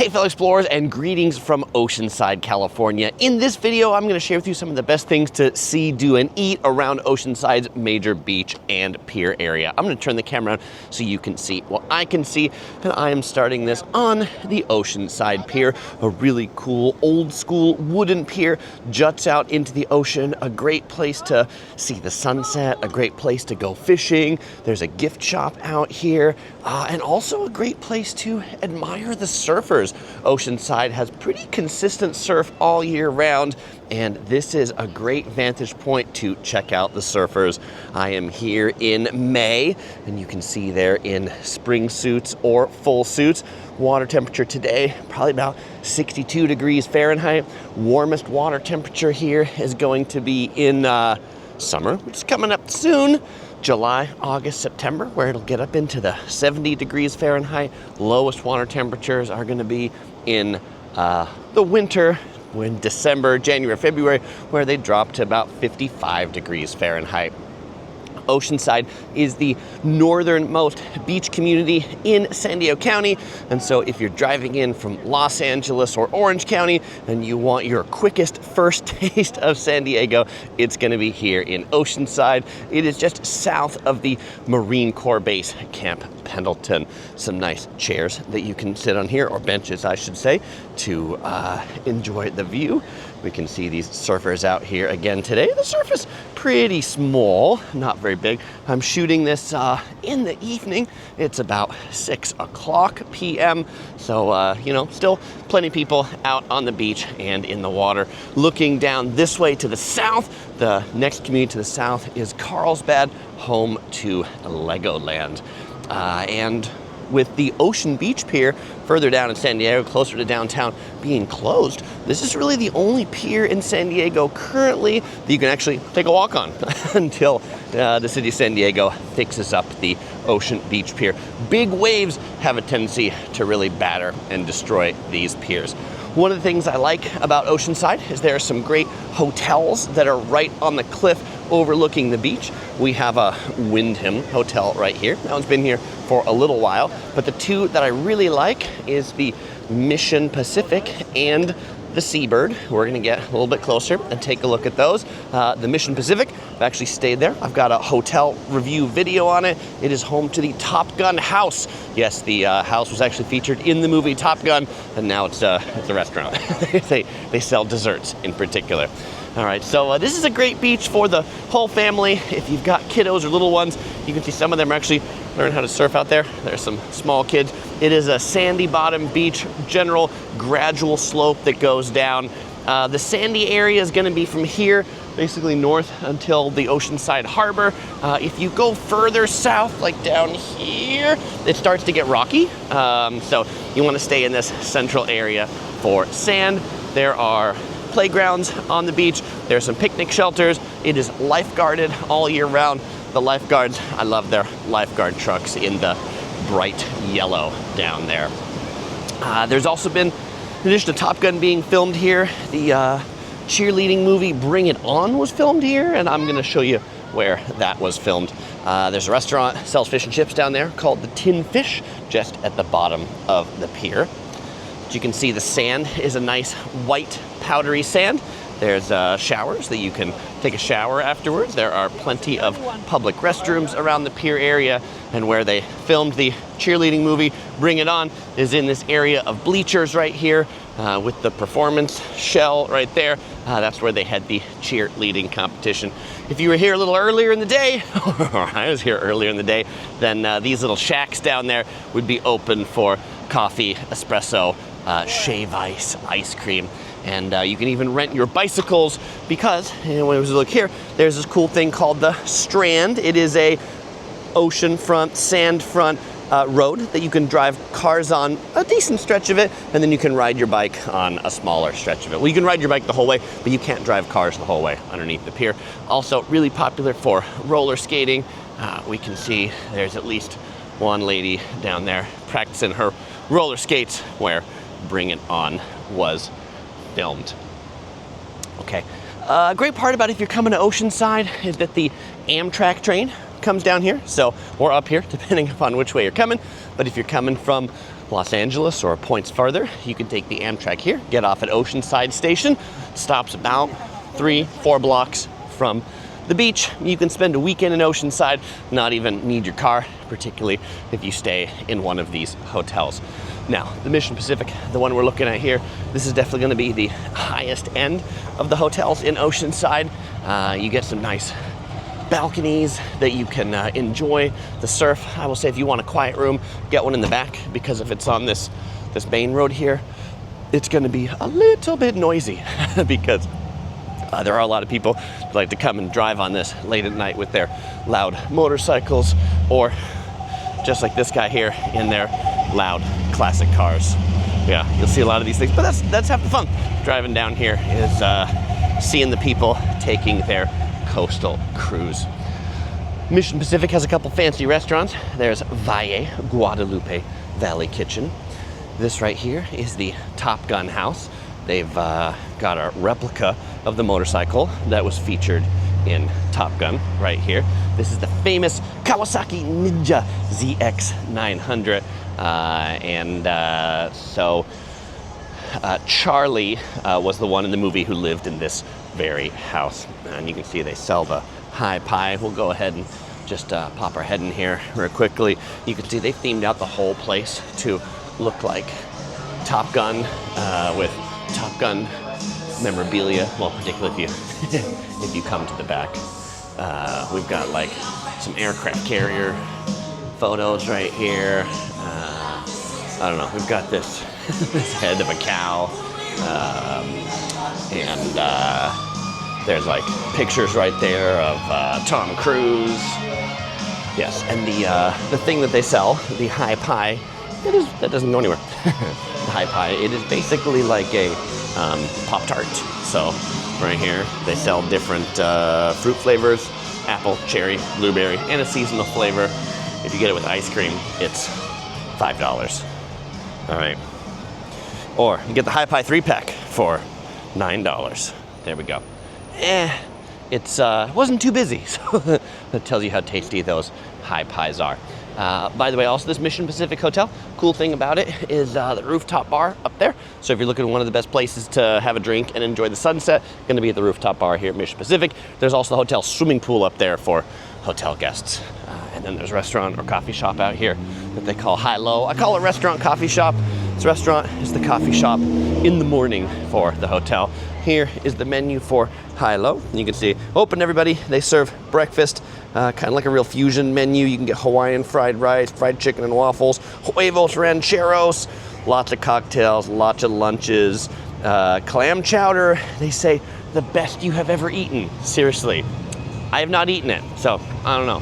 Hey fellow explorers, and greetings from Oceanside, California. In this video, I'm going to share with you some of the best things to see, do, and eat around Oceanside's major beach and pier area. I'm going to turn the camera around so you can see what I can see, and I am starting this on the Oceanside Pier, a really cool old school wooden pier, juts out into the ocean, a great place to see the sunset, a great place to go fishing. There's a gift shop out here, and also a great place to admire the surfers. Oceanside has pretty consistent surf all year round, and this is a great vantage point to check out the surfers. I am here in May, and you can see they're in spring suits or full suits. Water temperature today, probably about 62 degrees Fahrenheit. Warmest water temperature here is going to be in summer, which is coming up soon. July, August, September, where it'll get up into the 70 degrees Fahrenheit. Lowest water temperatures are going to be in the winter, in December, January, February, where they drop to about 55 degrees Fahrenheit. Oceanside is the northernmost beach community in San Diego County, and so if you're driving in from Los Angeles or Orange County and you want your quickest first taste of San Diego, it's going to be here in Oceanside. It is just south of the Marine Corps Base, Camp Pendleton. Some nice chairs that you can sit on here, or benches I should say, to enjoy the view. We can see these surfers out here again today. The surf is pretty small, not very big. I'm shooting this in the evening. It's about 6 o'clock p.m. So, still plenty of people out on the beach and in the water. Looking down this way to the south, the next community to the south is Carlsbad, home to Legoland. And with the Ocean Beach Pier further down in San Diego, closer to downtown, being closed, this is really the only pier in San Diego currently that you can actually take a walk on until the city of San Diego fixes up the Ocean Beach Pier. Big waves have a tendency to really batter and destroy these piers. One of the things I like about Oceanside is there are some great hotels that are right on the cliff overlooking the beach. We have a Wyndham hotel right here. That one's been here for a little while, but the two that I really like is the Mission Pacific and the Seabird. We're gonna get a little bit closer and take a look at those. The Mission Pacific, I've actually stayed there. I've got a hotel review video on it. It is home to the Top Gun house. Yes, the house was actually featured in the movie Top Gun, and now it's a restaurant. they sell desserts in particular. All right, so this is a great beach for the whole family. If you've got kiddos or little ones, you can see some of them are actually learning how to surf out there. There's some small kids. It is a sandy bottom beach, general gradual slope that goes down. The sandy area is gonna be from here, basically north until the Oceanside Harbor. If you go further south, like down here, it starts to get rocky. So you wanna stay in this central area for sand. There are playgrounds on the beach. There's some picnic shelters. It is lifeguarded all year round. The lifeguards, I love their lifeguard trucks in the bright yellow down there. There's also been, in addition to Top Gun being filmed here, the cheerleading movie Bring It On was filmed here, and I'm gonna show you where that was filmed. There's a restaurant that sells fish and chips down there called the Tin Fish, just at the bottom of the pier. As you can see, the sand is a nice white powdery sand. There's showers that you can take a shower afterwards. There are plenty of public restrooms around the pier area, and where they filmed the cheerleading movie Bring It On is in this area of bleachers right here with the performance shell right there. That's where they had the cheerleading competition. If you were here a little earlier in the day, or I was here earlier in the day, then these little shacks down there would be open for coffee, espresso, shave ice, ice cream. And you can even rent your bicycles because, when we look here, there's this cool thing called the Strand. It is a oceanfront, sandfront road that you can drive cars on a decent stretch of it, and then you can ride your bike on a smaller stretch of it. Well, you can ride your bike the whole way, but you can't drive cars the whole way underneath the pier. Also really popular for roller skating. We can see there's at least one lady down there practicing her roller skates where Bring It On was filmed. Okay, great part about if you're coming to Oceanside is that the Amtrak train comes down here, so, or up here, depending upon which way you're coming. But if you're coming from Los Angeles or points farther, you can take the Amtrak here, get off at Oceanside Station. Stops about 3-4 blocks from the beach. You can spend a weekend in Oceanside, not even need your car, particularly if you stay in one of these hotels. Now, the Mission Pacific, the one we're looking at here, this is definitely going to be the highest end of the hotels in Oceanside. You get some nice balconies that you can enjoy the surf. I will say if you want a quiet room, get one in the back, because if it's on this main road here, it's going to be a little bit noisy because there are a lot of people who like to come and drive on this late at night with their loud motorcycles, or just like this guy here in their loud classic cars. Yeah, you'll see a lot of these things, but that's half the fun. Driving down here is seeing the people taking their coastal cruise. Mission Pacific has a couple fancy restaurants. There's Valle Guadalupe Valley Kitchen. This right here is the Top Gun house. They've got a replica of the motorcycle that was featured in Top Gun right here. This is the famous Kawasaki Ninja ZX900. So Charlie was the one in the movie who lived in this very house. And you can see they sell the high pie. We'll go ahead and just pop our head in here real quickly. You can see they themed out the whole place to look like Top Gun, with Top Gun memorabilia. Well, particularly if you if you come to the back. We've got like some aircraft carrier photos right here. I don't know. We've got this this head of a cow, and there's like pictures right there of Tom Cruise. Yes, and the thing that they sell, the high pie, that doesn't go anywhere. The high pie, it is basically like a Pop-Tart. So right here, they sell different fruit flavors: apple, cherry, blueberry, and a seasonal flavor. If you get it with ice cream, it's $5. All right. Or you get the high pie 3-pack for $9. There we go. It wasn't too busy, so that tells you how tasty those high pies are. By the way, also this Mission Pacific hotel, cool thing about it is the rooftop bar up there. So if you're looking at one of the best places to have a drink and enjoy the sunset, going to be at the rooftop bar here at Mission Pacific. There's also the hotel swimming pool up there for hotel guests. And then there's a restaurant or coffee shop out here that they call High Low. I call it restaurant, coffee shop. This restaurant is the coffee shop in the morning for the hotel. Here is the menu for High Low. You can see, open everybody. They serve breakfast, kind of like a real fusion menu. You can get Hawaiian fried rice, fried chicken and waffles, huevos rancheros, lots of cocktails, lots of lunches, clam chowder. They say the best you have ever eaten. Seriously, I have not eaten it, so I don't know.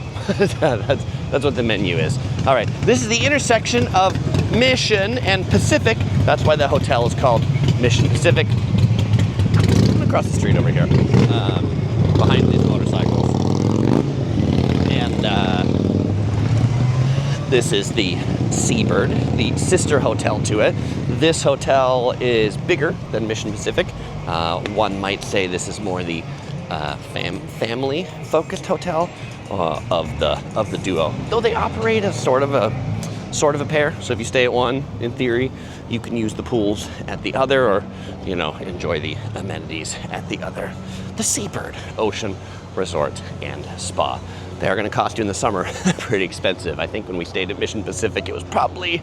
That's what the menu is. All right, this is the intersection of Mission and Pacific. That's why the hotel is called Mission Pacific. I'm across the street over here, behind these motorcycles. And this is the Seabird, the sister hotel to it. This hotel is bigger than Mission Pacific. One might say this is more the family-focused hotel of the duo, though they operate as sort of a pair. So if you stay at one, in theory, you can use the pools at the other, or enjoy the amenities at the other. The Seabird Ocean Resort and Spa. They are going to cost you in the summer pretty expensive. I think when we stayed at Mission Pacific, it was probably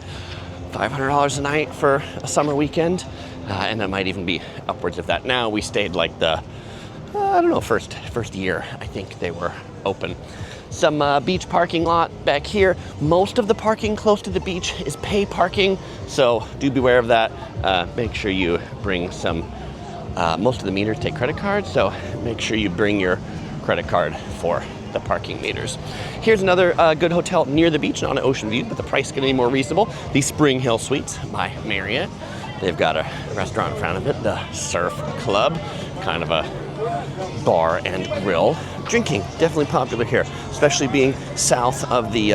$500 a night for a summer weekend, and that might even be upwards of that. Now we stayed like the first year I think they were open. Some beach parking lot back here. Most of the parking close to the beach is pay parking, so do beware of that. Make sure you bring some, most of the meters take credit cards, so make sure you bring your credit card for the parking meters. Here's another good hotel near the beach, not an ocean view, but the price is going to be more reasonable. The Spring Hill Suites by Marriott. They've got a restaurant in front of it, the Surf Club, kind of a bar and grill. Drinking, definitely popular here, especially being south of the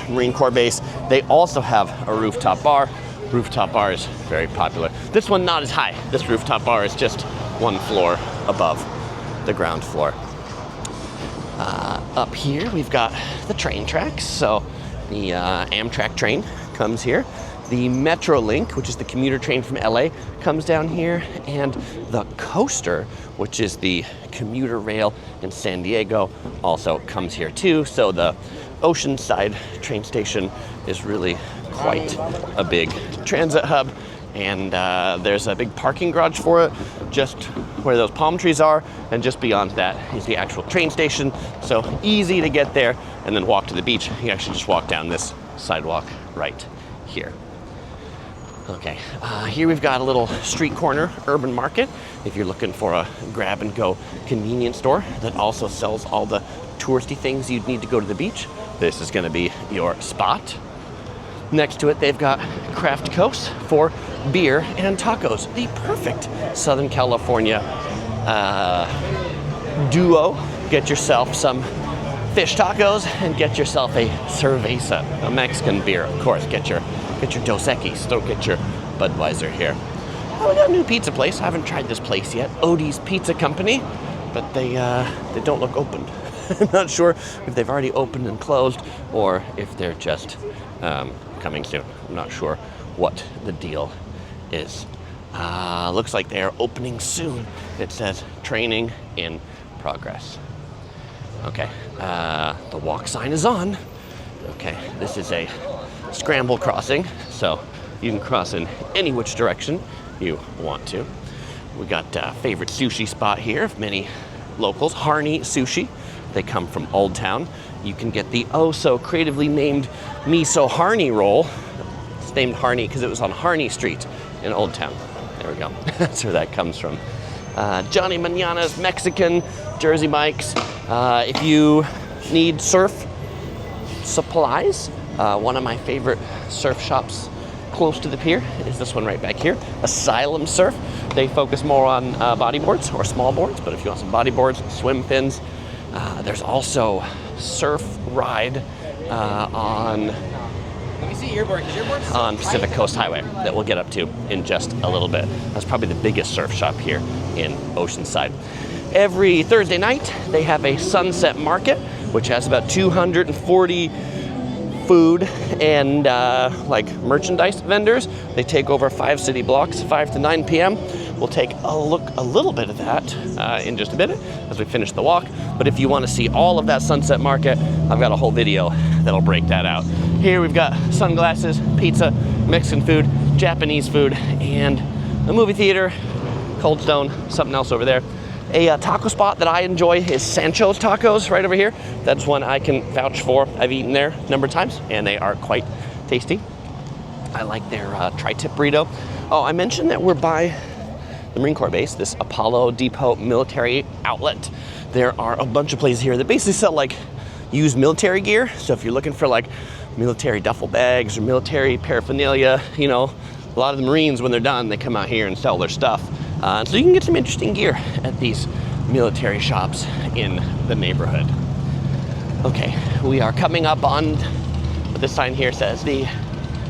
Marine Corps base. They also have a rooftop bar. Rooftop bar is very popular. This one not as high. This rooftop bar is just one floor above the ground floor. Up here we've got the train tracks. So the Amtrak train comes here The Metrolink, which is the commuter train from LA, comes down here, and the Coaster, which is the commuter rail in San Diego, also comes here too. So the Oceanside train station is really quite a big transit hub, and there's a big parking garage for it just where those palm trees are, and just beyond that is the actual train station. So easy to get there and then walk to the beach. You actually just walk down this sidewalk right here. Okay, here we've got a little street corner urban market if you're looking for a grab-and-go convenience store that also sells all the touristy things you'd need to go to the beach. This is going to be your spot. Next to it, they've got Craft Coast for beer and tacos. The perfect Southern California duo. Get yourself some fish tacos and get yourself a cerveza, a Mexican beer, of course. Get your Dos Equis, don't get your Budweiser here. Oh, we got a new pizza place. I haven't tried this place yet. Odie's Pizza Company, but they don't look open. I'm not sure if they've already opened and closed or if they're just coming soon. I'm not sure what the deal is. Looks like they are opening soon. It says training in progress. Okay, the walk sign is on. Okay, this is a scramble crossing, so you can cross in any which direction you want to. We got a favorite sushi spot here of many locals, Harney Sushi. They come from Old Town. You can get the oh so creatively named miso Harney roll. It's named Harney because it was on Harney Street in Old Town. There we go. That's where that comes from. Johnny Manana's Mexican, Jersey Mike's. If you need surf supplies, one of my favorite surf shops close to the pier is this one right back here, Asylum Surf. They focus more on bodyboards or small boards, but if you want some bodyboards, swim fins. There's also Surf Ride on Pacific Coast Highway that we'll get up to in just a little bit. That's probably the biggest surf shop here in Oceanside. Every Thursday night, they have a sunset market, which has about 240 food and like merchandise vendors. They take over 5 city blocks, 5 to 9 p.m. We'll take a little bit of that in just a minute as we finish the walk. But if you want to see all of that sunset market, I've got a whole video that'll break that out. Here we've got sunglasses, pizza, Mexican food, Japanese food, and a movie theater, Cold Stone, something else over there. A taco spot that I enjoy is Sancho's Tacos right over here. That's one I can vouch for. I've eaten there a number of times, and they are quite tasty. I like their tri-tip burrito. Oh, I mentioned that we're by the Marine Corps base, this Apollo Depot military outlet. There are a bunch of places here that basically sell like used military gear. So if you're looking for like military duffel bags or military paraphernalia, you know, a lot of the Marines, when they're done, they come out here and sell their stuff. So you can get some interesting gear at these military shops in the neighborhood. Okay, we are coming up on what this sign here says, the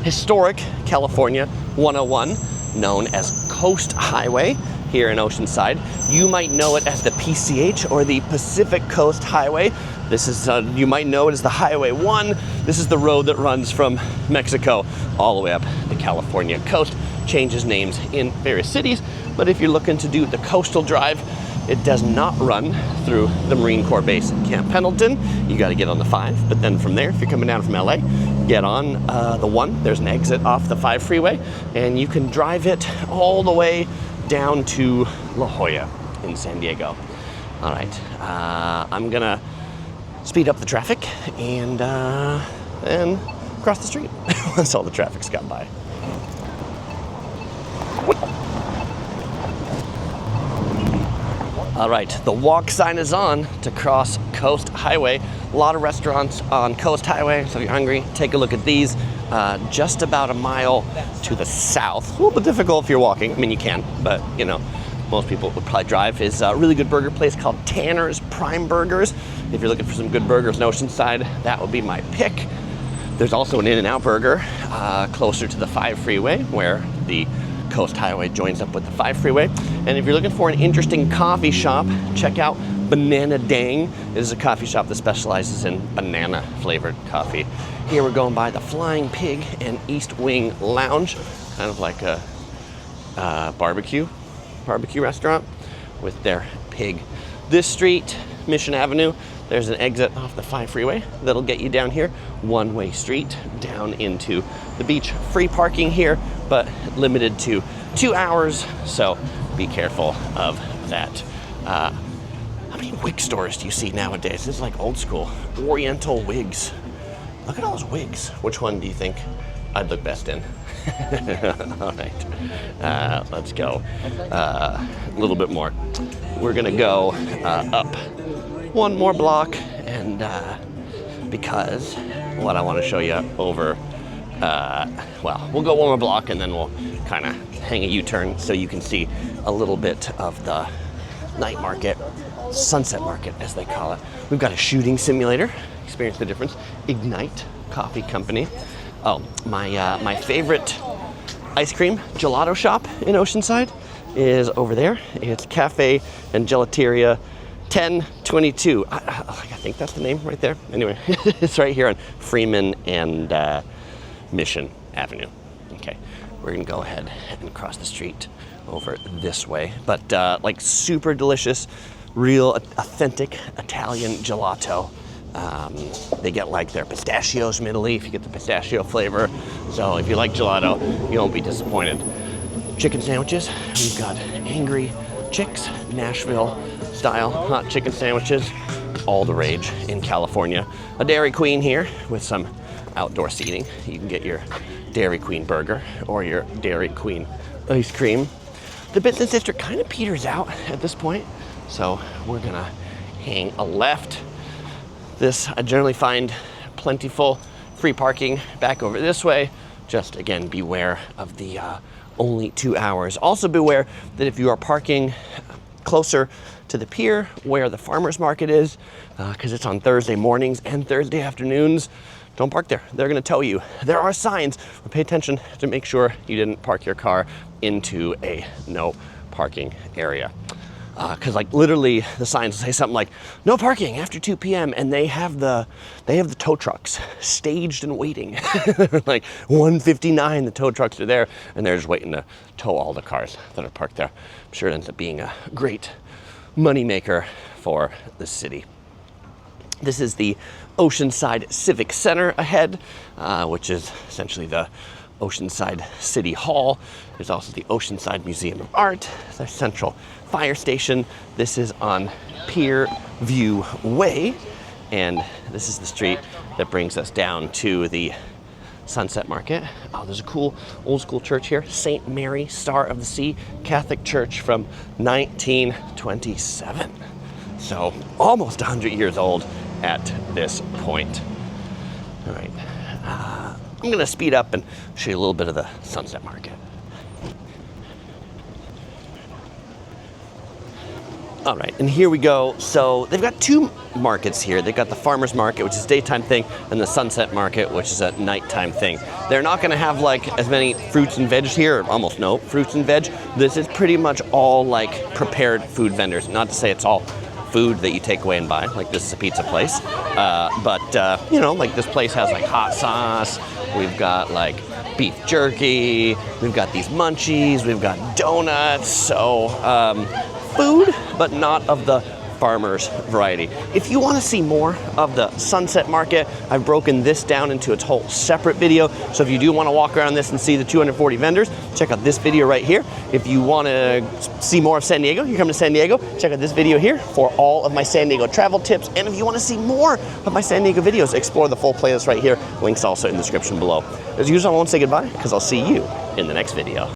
historic California 101, known as Coast Highway here in Oceanside. You might know it as the PCH or the Pacific Coast Highway. This is, you might know it as the Highway 1. This is the road that runs from Mexico all the way up the California coast. Changes names in various cities, but if you're looking to do the coastal drive, it does not run through the Marine Corps base in Camp Pendleton. You got to get on the 5, but then from there, if you're coming down from LA, get on the 1. There's an exit off the 5 freeway, and you can drive it all the way down to La Jolla in San Diego. All right, I'm gonna speed up the traffic and cross the street once all the traffic's gone by. All right, the walk sign is on to cross Coast Highway. A lot of restaurants on Coast Highway, so if you're hungry, take a look at these. Just about a mile to the south. A little bit difficult if you're walking. I mean, you can, but you know, most people would probably drive. Is a really good burger place called Tanner's Prime Burgers. If you're looking for some good burgers in Oceanside, that would be my pick. There's also an In-N-Out Burger closer to the 5 freeway where the Coast Highway joins up with the 5 freeway. And if you're looking for an interesting coffee shop, check out Banana Dang is a coffee shop that specializes in banana flavored coffee. Here we're going by the Flying Pig and East Wing Lounge, kind of like a barbecue restaurant with their pig. This street, Mission Avenue, there's an exit off the 5 freeway that'll get you down here. One-way street down into the beach. Free parking here, but limited to 2 hours, so be careful of that. How many wig stores do you see nowadays? This is like old school. Oriental wigs. Look at all those wigs. Which one do you think I'd look best in? All right, let's go a little bit more. We're gonna go up one more block, and because what I want to show you over, well, we'll go one more block and then we'll kind of hang a U-turn so you can see a little bit of the night market, sunset market as they call it. We've got a shooting simulator, experience the difference. Ignite Coffee Company. Oh, my favorite ice cream gelato shop in Oceanside is over there. It's Cafe and Gelateria 1022. I think that's the name right there. Anyway, it's right here on Freeman and Mission Avenue. Okay, we're gonna go ahead and cross the street over this way. But like super delicious, real authentic Italian gelato. They get like their pistachios minty if you get the pistachio flavor. So if you like gelato, you won't be disappointed. Chicken sandwiches, we've got Angry Chicks, Nashville style hot chicken sandwiches, all the rage in California. A Dairy Queen here with some outdoor seating. You can get your Dairy Queen burger or your Dairy Queen ice cream. The business district kind of peters out at this point, so we're gonna hang a left. This, I generally find plentiful free parking back over this way. Just again, beware of the only 2 hours. Also beware that if you are parking closer to the pier where the farmer's market is, because it's on Thursday mornings and Thursday afternoons, don't park there. They're gonna tell you. There are signs, but pay attention to make sure you didn't park your car into a no parking area. Because like literally the signs say something like no parking after 2 p.m. and they have the tow trucks staged and waiting. Like 1:59, the tow trucks are there and they're just waiting to tow all the cars that are parked there. I'm sure it ends up being a great moneymaker for the city. This is the Oceanside Civic Center ahead, which is essentially the Oceanside City Hall. There's also the Oceanside Museum of Art, the Central Fire Station. This is on Pier View Way, and this is the street that brings us down to the Sunset Market. Oh, there's a cool old school church here, St. Mary, Star of the Sea, Catholic church from 1927. So almost 100 years old at this point. All right, I'm gonna speed up and show you a little bit of the Sunset Market. All right, and here we go. So they've got two markets here. They've got the farmer's market, which is a daytime thing, and the sunset market, which is a nighttime thing. They're not gonna have like as many fruits and veg here, almost no fruits and veg. This is pretty much all like prepared food vendors. Not to say it's all food that you take away and buy, like this is a pizza place. But you know, like this place has like hot sauce. We've got like beef jerky. We've got these munchies. We've got donuts. So food, but not of the farmer's variety. If you want to see more of the Sunset Market, I've broken this down into its whole separate video. So if you do want to walk around this and see the 240 vendors, check out this video right here. If you want to see more of San Diego, you come to San Diego, check out this video here for all of my San Diego travel tips. And if you want to see more of my San Diego videos, explore the full playlist right here. Links also in the description below. As usual, I won't say goodbye because I'll see you in the next video.